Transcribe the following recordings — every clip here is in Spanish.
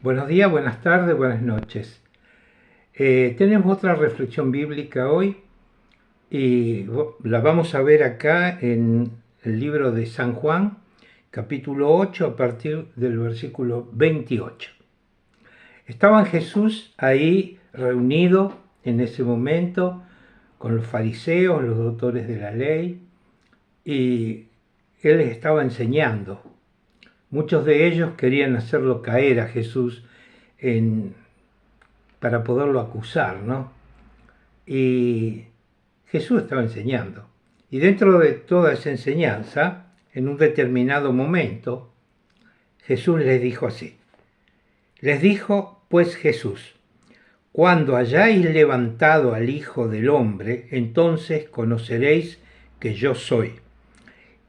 Buenos días, buenas tardes, buenas noches. Tenemos otra reflexión bíblica hoy y la vamos a ver acá en el libro de San Juan, capítulo 8, a partir del versículo 28. Estaba Jesús ahí reunido en ese momento con los fariseos, los doctores de la ley, y él les estaba enseñando. Muchos de ellos querían hacerlo caer a Jesús para poderlo acusar, ¿no? Y Jesús estaba enseñando. Y dentro de toda esa enseñanza, en un determinado momento, Jesús les dijo así. Les dijo pues Jesús: cuando hayáis levantado al Hijo del Hombre, entonces conoceréis que yo soy,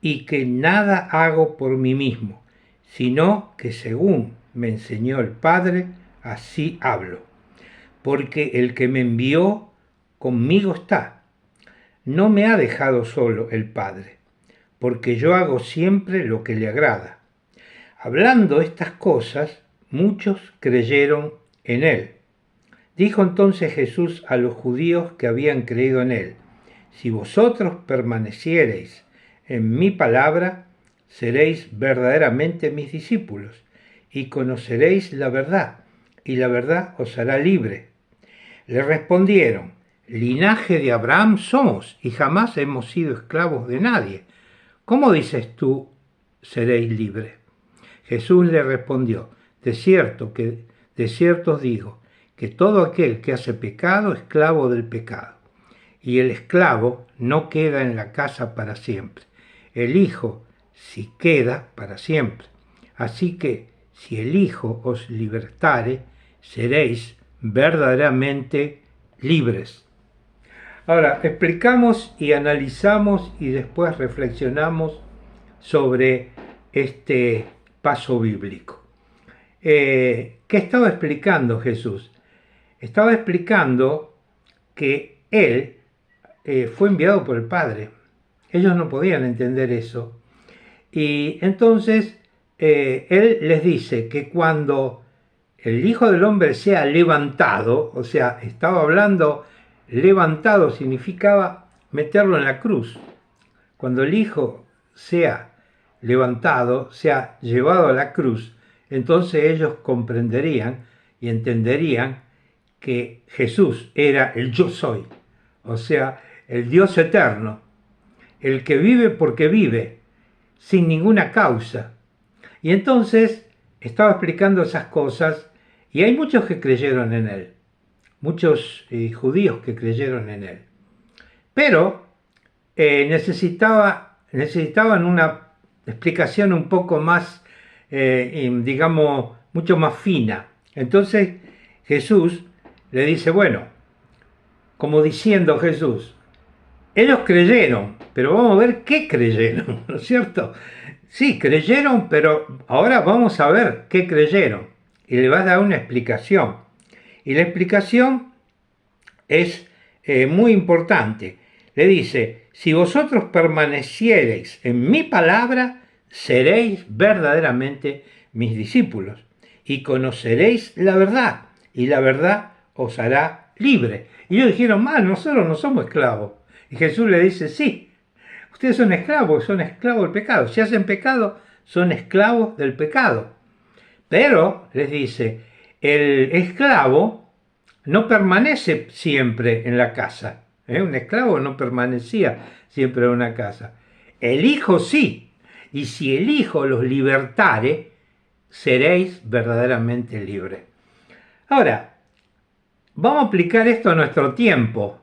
y que nada hago por mí mismo, sino que según me enseñó el Padre, así hablo. Porque el que me envió conmigo está. No me ha dejado solo el Padre, porque yo hago siempre lo que le agrada. Hablando estas cosas, muchos creyeron en él. Dijo entonces Jesús a los judíos que habían creído en él: si vosotros permaneciereis en mi palabra, seréis verdaderamente mis discípulos, y conoceréis la verdad, y la verdad os hará libre. Le respondieron: linaje de Abraham somos, y jamás hemos sido esclavos de nadie. ¿Cómo dices tú, seréis libres? Jesús le respondió: de cierto os digo, que todo aquel que hace pecado, esclavo del pecado. Y el esclavo no queda en la casa para siempre. El Hijo sí queda para siempre. Así que, si el Hijo os libertare, seréis verdaderamente libres. Ahora, explicamos y analizamos y después reflexionamos sobre este paso bíblico. ¿Qué estaba explicando Jesús? Estaba explicando que Él fue enviado por el Padre. Ellos no podían entender eso. Y entonces Él les dice que cuando el Hijo del Hombre sea levantado, o sea, estaba hablando, levantado significaba meterlo en la cruz. Cuando el Hijo sea levantado, sea llevado a la cruz, entonces ellos comprenderían y entenderían que Jesús era el yo soy, o sea, el Dios eterno, el que vive porque vive, sin ninguna causa. Y entonces estaba explicando esas cosas y hay muchos que creyeron en él, muchos judíos que creyeron en él. Pero necesitaban una explicación un poco más, digamos, mucho más fina. Entonces Jesús le dice, bueno, como diciendo Jesús, ellos creyeron, pero vamos a ver qué creyeron, ¿no es cierto? Sí, creyeron, pero ahora vamos a ver qué creyeron. Y le va a dar una explicación. Y la explicación es muy importante. Le dice, si vosotros permaneciereis en mi palabra, seréis verdaderamente mis discípulos, y conoceréis la verdad, y la verdad os hará libre. Y ellos dijeron, nosotros no somos esclavos. Y Jesús le dice, sí, ustedes son esclavos del pecado. Si hacen pecado, son esclavos del pecado. Pero, les dice, el esclavo no permanece siempre en la casa. Un esclavo no permanecía siempre en una casa. El Hijo sí. Y si el Hijo los libertare, seréis verdaderamente libres. Ahora, vamos a aplicar esto a nuestro tiempo.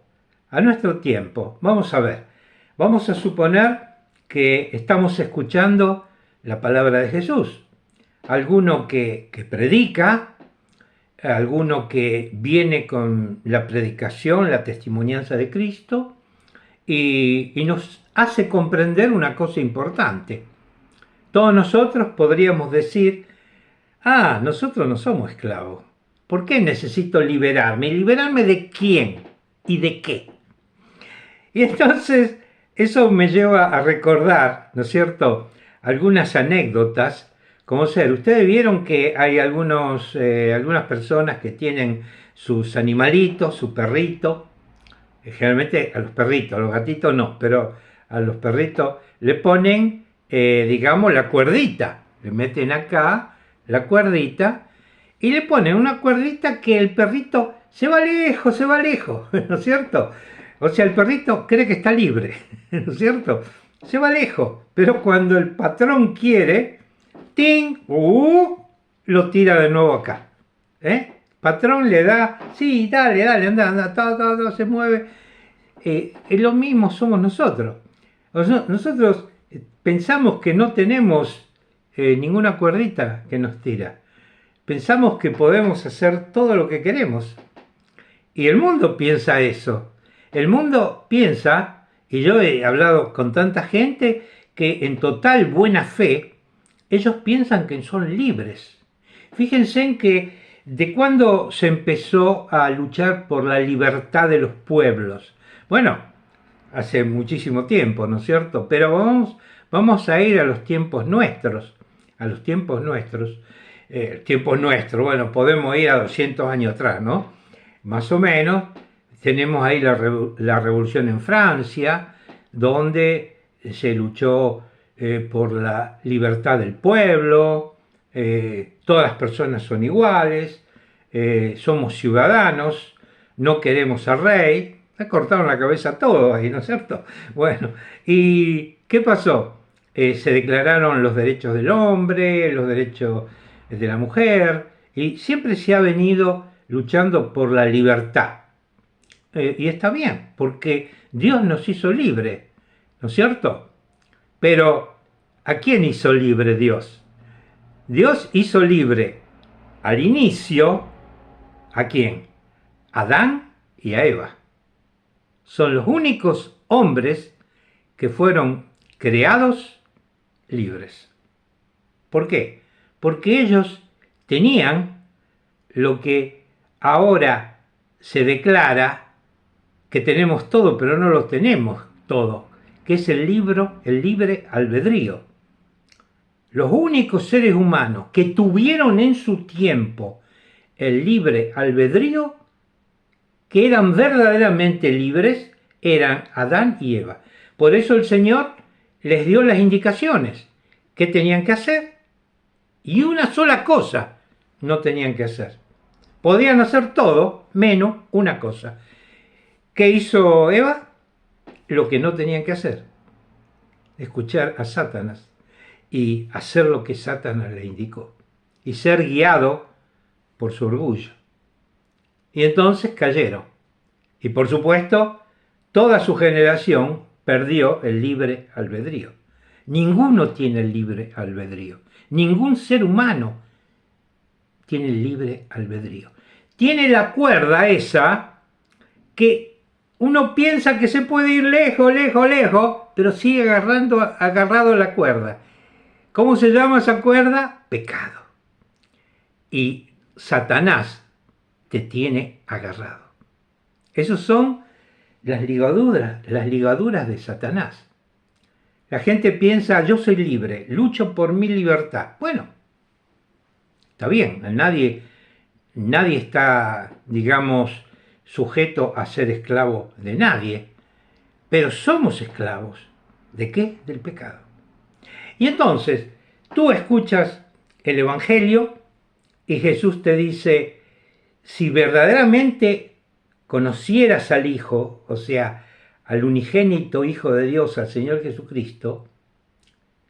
A nuestro tiempo. Vamos a ver. Vamos a suponer que estamos escuchando la palabra de Jesús. Alguno que predica, alguno que viene con la predicación, la testimonianza de Cristo, y nos hace comprender una cosa importante. Todos nosotros podríamos decir, nosotros no somos esclavos. ¿Por qué necesito liberarme? ¿Liberarme de quién y de qué? Y entonces eso me lleva a recordar, ¿no es cierto?, algunas anécdotas como ser. Ustedes vieron que hay algunas personas que tienen sus animalitos, su perrito, generalmente a los perritos, a los gatitos no, pero a los perritos le ponen, digamos, la cuerdita, le meten acá la cuerdita y le ponen una cuerdita que el perrito se va lejos, ¿no es cierto? O sea, el perrito cree que está libre, ¿no es cierto? Se va lejos, pero cuando el patrón quiere, ¡ting! Lo tira de nuevo acá. Patrón le da, sí, dale, anda, todo se mueve. Lo mismo somos nosotros. Nosotros pensamos que no tenemos ninguna cuerdita que nos tira. Pensamos que podemos hacer todo lo que queremos. Y el mundo piensa eso. El mundo piensa, y yo he hablado con tanta gente, que en total buena fe, ellos piensan que son libres. Fíjense en que de cuándo se empezó a luchar por la libertad de los pueblos. Bueno, hace muchísimo tiempo, ¿no es cierto? Pero vamos a ir a los tiempos nuestros. A los tiempos nuestros. Tiempos nuestros, bueno, podemos ir a 200 años atrás, ¿no? Más o menos. Tenemos ahí la revolución en Francia, donde se luchó por la libertad del pueblo, todas las personas son iguales, somos ciudadanos, no queremos al rey. Me cortaron la cabeza a todos ahí, ¿no es cierto? Bueno, ¿y qué pasó? Se declararon los derechos del hombre, los derechos de la mujer, y siempre se ha venido luchando por la libertad. Y está bien, porque Dios nos hizo libres, ¿no es cierto? Pero, ¿a quién hizo libre Dios? Dios hizo libre al inicio, ¿a quién? A Adán y a Eva. Son los únicos hombres que fueron creados libres. ¿Por qué? Porque ellos tenían lo que ahora se declara que tenemos todo, pero no lo tenemos todo, que es el libre albedrío. Los únicos seres humanos que tuvieron en su tiempo el libre albedrío, que eran verdaderamente libres, eran Adán y Eva. Por eso el Señor les dio las indicaciones que tenían que hacer, y una sola cosa no tenían que hacer. Podían hacer todo menos una cosa. ¿Qué hizo Eva? Lo que no tenían que hacer. Escuchar a Satanás y hacer lo que Satanás le indicó. Y ser guiado por su orgullo. Y entonces cayeron. Y por supuesto, toda su generación perdió el libre albedrío. Ninguno tiene el libre albedrío. Ningún ser humano tiene el libre albedrío. Tiene la cuerda esa que uno piensa que se puede ir lejos, pero sigue agarrado a la cuerda. ¿Cómo se llama esa cuerda? Pecado. Y Satanás te tiene agarrado. Esas son las ligaduras de Satanás. La gente piensa, yo soy libre, lucho por mi libertad. Bueno, está bien, nadie está, digamos, sujeto a ser esclavo de nadie, pero somos esclavos. ¿De qué? Del pecado. Y entonces, tú escuchas el Evangelio y Jesús te dice, si verdaderamente conocieras al Hijo, o sea, al unigénito Hijo de Dios, al Señor Jesucristo,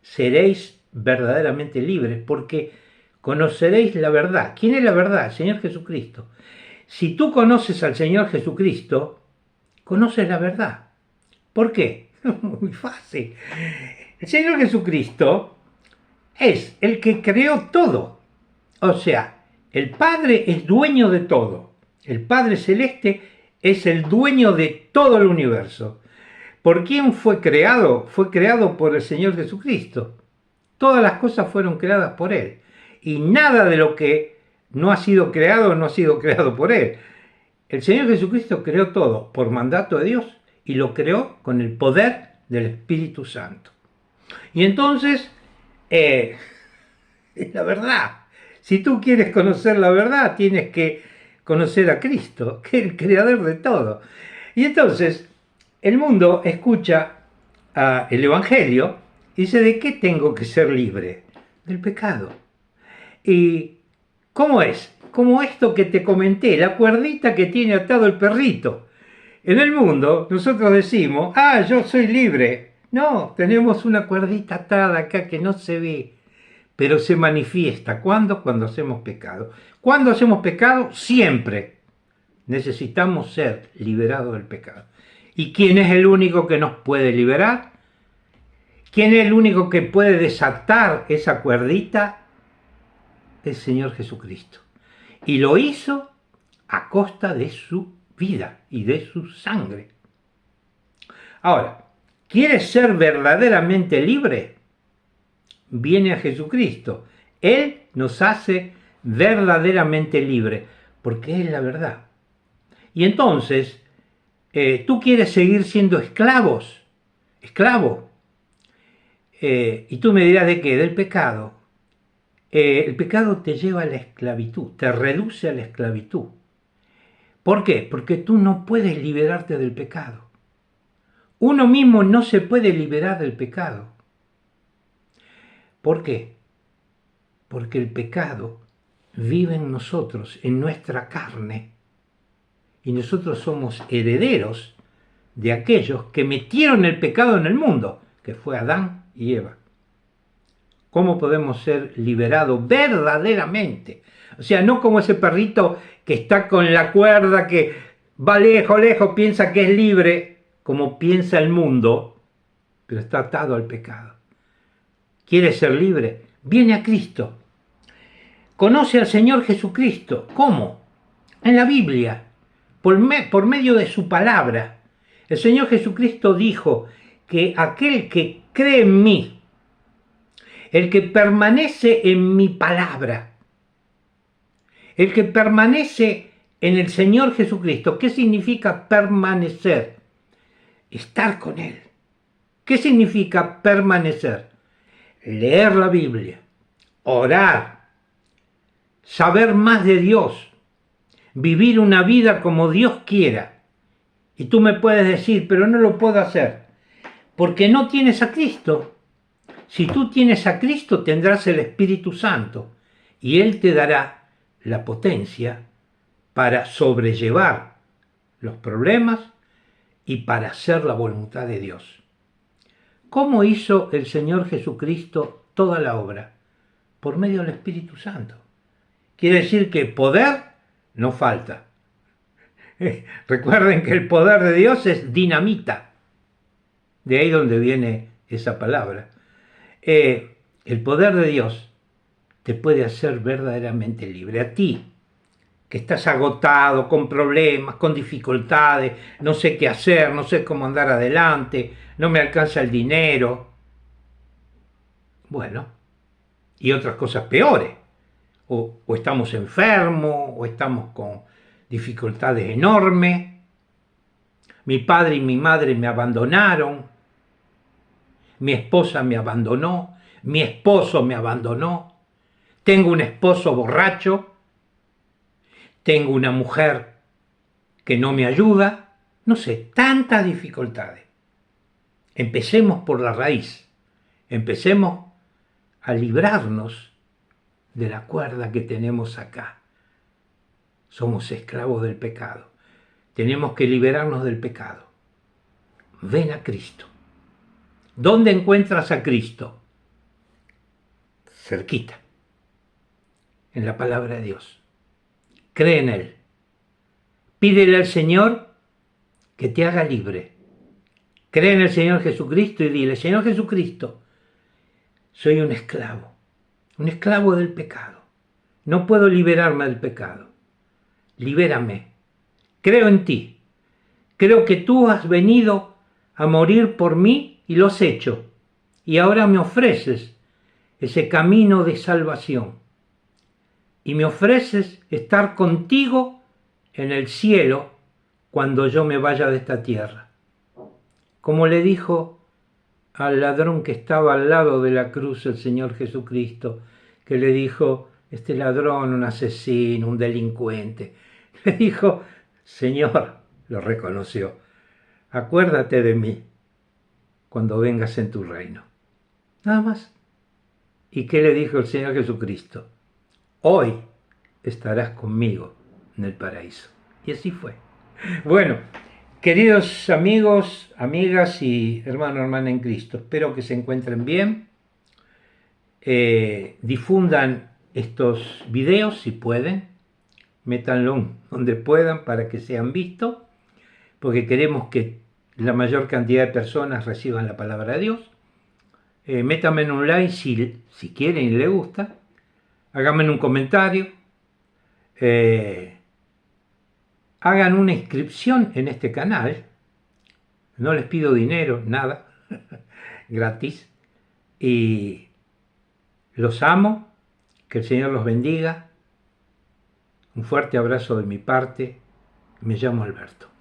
seréis verdaderamente libres, porque conoceréis la verdad. ¿Quién es la verdad? El Señor Jesucristo. Si tú conoces al Señor Jesucristo, conoces la verdad. ¿Por qué? Muy fácil. El Señor Jesucristo es el que creó todo. O sea, el Padre es dueño de todo. El Padre Celeste es el dueño de todo el universo. ¿Por quién fue creado? Fue creado por el Señor Jesucristo. Todas las cosas fueron creadas por Él. Y nada de lo que no ha sido creado por Él. El Señor Jesucristo creó todo por mandato de Dios y lo creó con el poder del Espíritu Santo. Y entonces, es la verdad. Si tú quieres conocer la verdad, tienes que conocer a Cristo, que es el creador de todo. Y entonces, el mundo escucha el Evangelio y dice, ¿de qué tengo que ser libre? Del pecado. ¿Y cómo es? Como esto que te comenté, la cuerdita que tiene atado el perrito. En el mundo, nosotros decimos, yo soy libre. No, tenemos una cuerdita atada acá que no se ve, pero se manifiesta. ¿Cuándo? Cuando hacemos pecado. ¿Cuándo hacemos pecado? Siempre. Necesitamos ser liberados del pecado. ¿Y quién es el único que nos puede liberar? ¿Quién es el único que puede desatar esa cuerdita? El Señor Jesucristo. Y lo hizo a costa de su vida y de su sangre. Ahora, ¿quieres ser verdaderamente libre? Viene a Jesucristo. Él nos hace verdaderamente libre, porque es la verdad. Y entonces, tú quieres seguir siendo esclavo. Y tú me dirás, ¿de qué? Del pecado. El pecado te lleva a la esclavitud, te reduce a la esclavitud. ¿Por qué? Porque tú no puedes liberarte del pecado. Uno mismo no se puede liberar del pecado. ¿Por qué? Porque el pecado vive en nosotros, en nuestra carne, y nosotros somos herederos de aquellos que metieron el pecado en el mundo, que fue Adán y Eva. ¿Cómo podemos ser liberados verdaderamente? O sea, no como ese perrito que está con la cuerda, que va lejos, piensa que es libre, como piensa el mundo, pero está atado al pecado. ¿Quiere ser libre? Viene a Cristo. Conoce al Señor Jesucristo. ¿Cómo? En la Biblia, por medio de su palabra. El Señor Jesucristo dijo que aquel que cree en mí, el que permanece en mi palabra, el que permanece en el Señor Jesucristo. ¿Qué significa permanecer? Estar con Él. ¿Qué significa permanecer? Leer la Biblia, orar, saber más de Dios, vivir una vida como Dios quiera. Y tú me puedes decir, pero no lo puedo hacer, porque no tienes a Cristo. Si tú tienes a Cristo, tendrás el Espíritu Santo, y Él te dará la potencia para sobrellevar los problemas y para hacer la voluntad de Dios. ¿Cómo hizo el Señor Jesucristo toda la obra? Por medio del Espíritu Santo. Quiere decir que poder no falta. Recuerden que el poder de Dios es dinamita. De ahí donde viene esa palabra. El poder de Dios te puede hacer verdaderamente libre. A ti, que estás agotado, con problemas, con dificultades, no sé qué hacer, no sé cómo andar adelante, no me alcanza el dinero. Bueno, y otras cosas peores. O estamos enfermos, o estamos con dificultades enormes. Mi padre y mi madre me abandonaron. Mi esposa me abandonó. Mi esposo me abandonó. Tengo un esposo borracho. Tengo una mujer que no me ayuda. No sé, tantas dificultades. Empecemos por la raíz. Empecemos a librarnos de la cuerda que tenemos acá. Somos esclavos del pecado. Tenemos que liberarnos del pecado. Ven a Cristo. ¿Dónde encuentras a Cristo? Cerquita. En la palabra de Dios. Cree en Él. Pídele al Señor que te haga libre. Cree en el Señor Jesucristo y dile, Señor Jesucristo, soy un esclavo del pecado. No puedo liberarme del pecado. Libérame. Creo en ti. Creo que tú has venido a morir por mí y lo has hecho. Y ahora me ofreces ese camino de salvación. Y me ofreces estar contigo en el cielo cuando yo me vaya de esta tierra. Como le dijo al ladrón que estaba al lado de la cruz el Señor Jesucristo, que le dijo, este ladrón, un asesino, un delincuente. Le dijo, Señor, lo reconoció, acuérdate de mí cuando vengas en tu reino. Nada más. ¿Y qué le dijo el Señor Jesucristo? Hoy estarás conmigo en el paraíso. Y así fue. Bueno, queridos amigos, amigas y hermano en Cristo, espero que se encuentren bien. Difundan estos videos si pueden, métanlo donde puedan para que sean vistos, porque queremos que la mayor cantidad de personas reciban la palabra de Dios. Métanme en un like si quieren y les gusta, háganme un comentario, hagan una inscripción en este canal, no les pido dinero, nada, gratis, y los amo, que el Señor los bendiga. Un fuerte abrazo de mi parte. Me llamo Alberto.